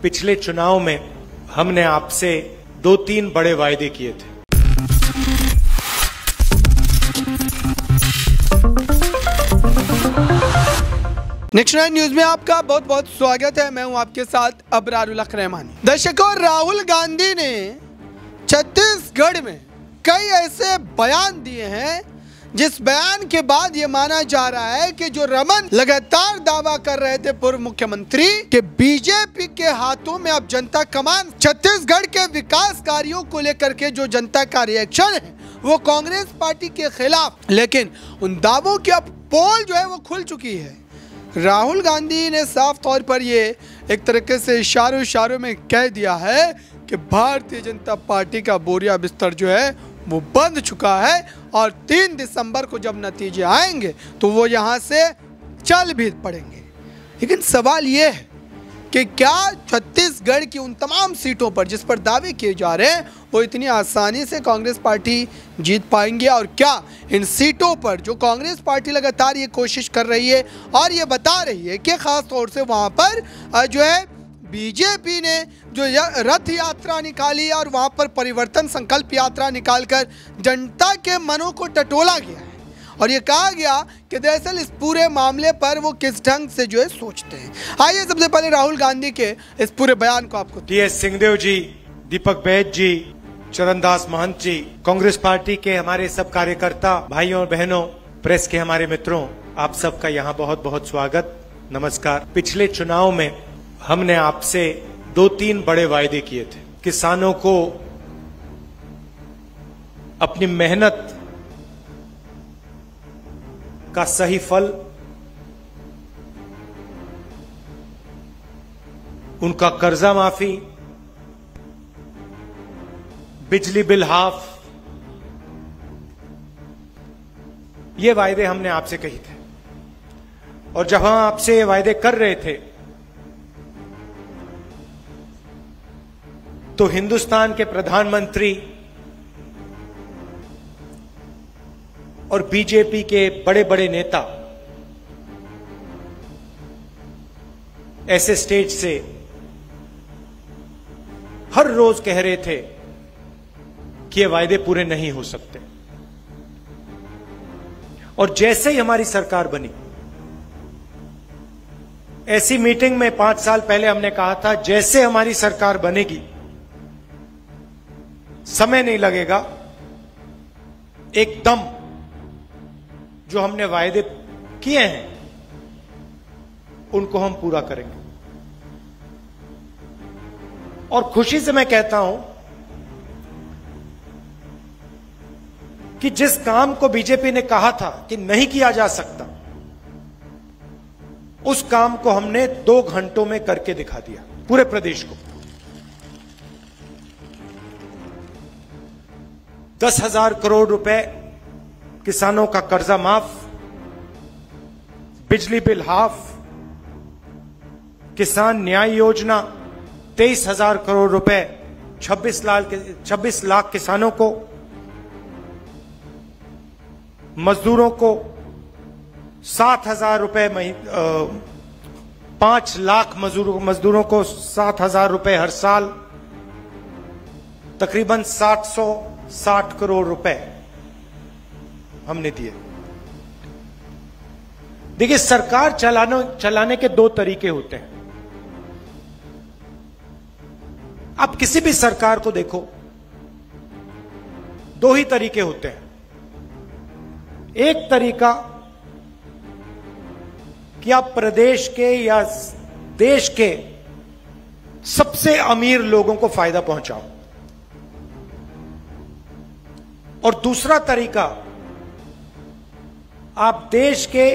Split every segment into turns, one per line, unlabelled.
पिछले चुनाव में हमने आपसे 2-3 बड़े वायदे किए थे।
नेक्स्ट 9 न्यूज में आपका बहुत बहुत स्वागत है। मैं हूं आपके साथ अबरारुल हक रहमानी। दर्शकों, राहुल गांधी ने छत्तीसगढ़ में कई ऐसे बयान दिए हैं जिस बयान के बाद ये माना जा रहा है कि जो रमन लगातार दावा कर रहे थे पूर्व मुख्यमंत्री कि बीजेपी के हाथों में अब जनता कमान, छत्तीसगढ़ के विकास कार्यों को लेकर के जो जनता का रिएक्शन है वो कांग्रेस पार्टी के खिलाफ, लेकिन उन दावों की अब पोल जो है वो खुल चुकी है। राहुल गांधी ने साफ तौर पर ये एक तरीके से इशारों में कह दिया है कि भारतीय जनता पार्टी का बोरिया बिस्तर जो है वो बंद चुका है और 3 दिसंबर को जब नतीजे आएंगे तो वो यहाँ से चल भी पड़ेंगे। लेकिन सवाल ये है कि क्या छत्तीसगढ़ की उन तमाम सीटों पर जिस पर दावे किए जा रहे हैं वो इतनी आसानी से कांग्रेस पार्टी जीत पाएंगे, और क्या इन सीटों पर जो कांग्रेस पार्टी लगातार ये कोशिश कर रही है और ये बता रही है कि खास तौर से वहाँ पर जो है बीजेपी ने जो रथ यात्रा निकाली और वहाँ पर परिवर्तन संकल्प यात्रा निकालकर जनता के मनों को टटोला गया है और ये कहा गया कि दरअसल इस पूरे मामले पर वो किस ढंग से जो है सोचते हैं। आइए सबसे पहले राहुल गांधी के इस पूरे बयान को आपको
टीएस सिंहदेव जी, दीपक बैज जी, चरणदास महंत जी, कांग्रेस पार्टी के हमारे सब कार्यकर्ता भाइयों और बहनों, प्रेस के हमारे मित्रों, आप सबका यहाँ बहुत बहुत स्वागत, नमस्कार। पिछले चुनाव में हमने आपसे 2-3 बड़े वायदे किए थे। किसानों को अपनी मेहनत का सही फल, उनका कर्जा माफी, बिजली बिल हाफ, ये वायदे हमने आपसे कही थे। और जब हम आपसे ये वायदे कर रहे थे तो हिंदुस्तान के प्रधानमंत्री और बीजेपी के बड़े बड़े नेता ऐसे स्टेज से हर रोज कह रहे थे कि ये वायदे पूरे नहीं हो सकते। और जैसे ही हमारी सरकार बनी, ऐसी मीटिंग में 5 साल पहले हमने कहा था, जैसे हमारी सरकार बनेगी समय नहीं लगेगा, एकदम जो हमने वायदे किए हैं उनको हम पूरा करेंगे। और खुशी से मैं कहता हूं कि जिस काम को बीजेपी ने कहा था कि नहीं किया जा सकता, उस काम को हमने 2 घंटों में करके दिखा दिया पूरे प्रदेश को। 10,000 करोड़ रुपए किसानों का कर्जा माफ, बिजली बिल हाफ, किसान न्याय योजना, 23,000 करोड़ रुपए 26 लाख किसानों को, मजदूरों को 7,000 रुपए, 5 लाख मजदूरों को 7,000 रुपए हर साल, तकरीबन 760 करोड़ रुपए हमने दिए। देखिए, सरकार चलाने के 2 तरीके होते हैं। आप किसी भी सरकार को देखो, 2 ही तरीके होते हैं। एक तरीका कि आप प्रदेश के या देश के सबसे अमीर लोगों को फायदा पहुंचाओ, और दूसरा तरीका आप देश के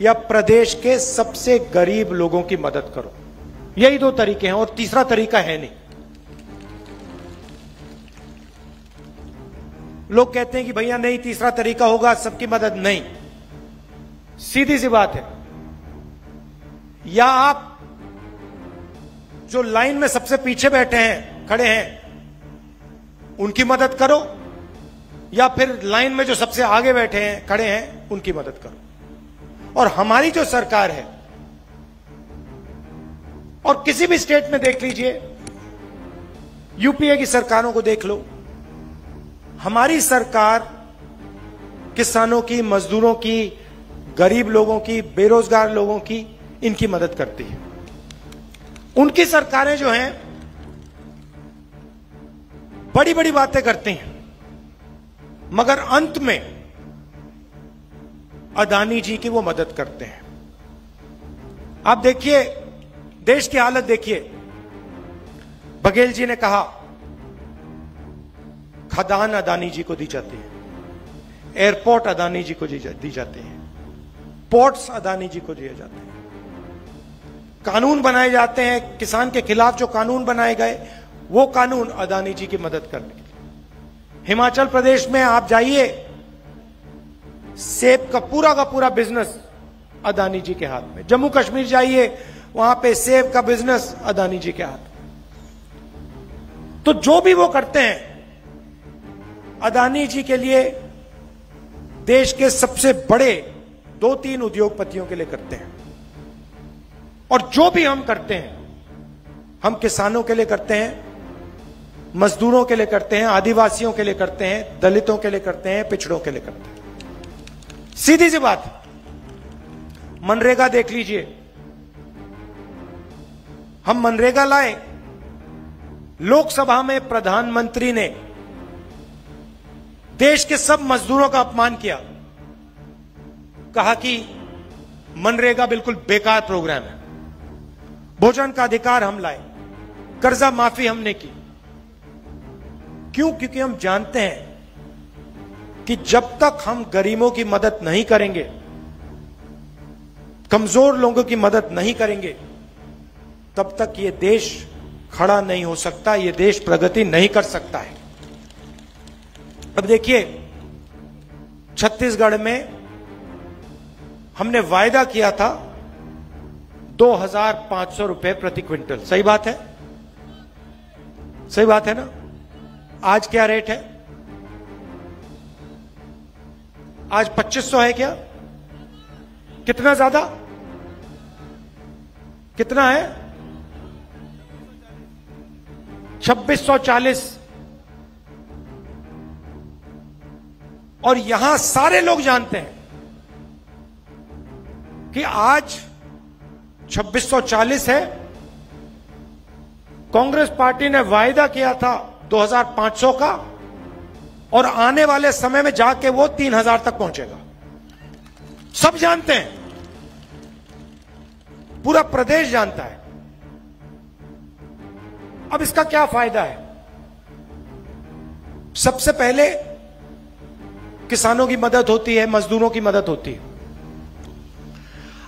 या प्रदेश के सबसे गरीब लोगों की मदद करो। यही 2 तरीके हैं और तीसरा तरीका है नहीं। लोग कहते हैं कि भैया नहीं, तीसरा तरीका होगा सबकी मदद, नहीं। सीधी सी बात है, या आप जो लाइन में सबसे पीछे बैठे हैं, खड़े हैं, उनकी मदद करो, या फिर लाइन में जो सबसे आगे बैठे हैं, खड़े हैं, उनकी मदद करो। और हमारी जो सरकार है और किसी भी स्टेट में देख लीजिए, यूपीए की सरकारों को देख लो, हमारी सरकार किसानों की, मजदूरों की, गरीब लोगों की, बेरोजगार लोगों की, इनकी मदद करती है। उनकी सरकारें जो हैं बड़ी बड़ी बातें करती हैं, मगर अंत में अदानी जी की वो मदद करते हैं। आप देखिए, देश की हालत देखिए। बघेल जी ने कहा खदान अदानी जी को दी जाती है, एयरपोर्ट अदानी जी को दी जाती है, पोर्ट्स अदानी जी को दिए जाते हैं, कानून बनाए जाते हैं, किसान के खिलाफ जो कानून बनाए गए वो कानून अदानी जी की मदद करने के लिए। हिमाचल प्रदेश में आप जाइए, सेब का पूरा बिजनेस अदानी जी के हाथ में। जम्मू कश्मीर जाइए, वहां पे सेब का बिजनेस अदानी जी के हाथ में। तो जो भी वो करते हैं अदानी जी के लिए, देश के सबसे बड़े 2-3 उद्योगपतियों के लिए करते हैं। और जो भी हम करते हैं, हम किसानों के लिए करते हैं, मजदूरों के लिए करते हैं, आदिवासियों के लिए करते हैं, दलितों के लिए करते हैं, पिछड़ों के लिए करते हैं। सीधी सी बात, मनरेगा देख लीजिए, हम मनरेगा लाए, लोकसभा में प्रधानमंत्री ने देश के सब मजदूरों का अपमान किया, कहा कि मनरेगा बिल्कुल बेकार प्रोग्राम है। भोजन का अधिकार हम लाए, कर्जा माफी हमने की। क्यों? क्योंकि हम जानते हैं कि जब तक हम गरीबों की मदद नहीं करेंगे, कमजोर लोगों की मदद नहीं करेंगे, तब तक ये देश खड़ा नहीं हो सकता, ये देश प्रगति नहीं कर सकता है। अब देखिए, छत्तीसगढ़ में हमने वायदा किया था 2,500 रुपए प्रति क्विंटल। सही बात है? सही बात है ना? आज क्या रेट है? आज 2500 है क्या? कितना ज्यादा? कितना है? 2640। और यहां सारे लोग जानते हैं कि आज 2640 है। कांग्रेस पार्टी ने वायदा किया था 2,500 का, और आने वाले समय में जाके वो 3,000 तक पहुंचेगा। सब जानते हैं, पूरा प्रदेश जानता है। अब इसका क्या फायदा है? सबसे पहले किसानों की मदद होती है, मजदूरों की मदद होती है।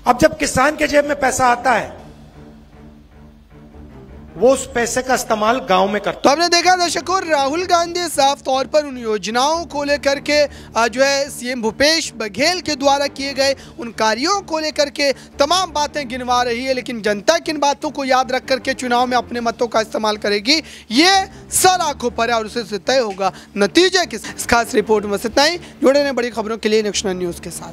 अब जब किसान के जेब में पैसा आता है, वो उस पैसे का इस्तेमाल गांव में करता है।
तो आपने देखा दर्शकों, राहुल गांधी साफ तौर पर उन योजनाओं को लेकर के जो है सीएम भूपेश बघेल के द्वारा किए गए उन कार्यों को लेकर के तमाम बातें गिनवा रही है, लेकिन जनता किन बातों को याद रख करके चुनाव में अपने मतों का इस्तेमाल करेगी, ये सर आंखों पर है और उससे तय होगा नतीजे किस। खास रिपोर्ट में इतना ही। जुड़े रहें बड़ी खबरों के लिए नेक्स्ट न्यूज़ के साथ।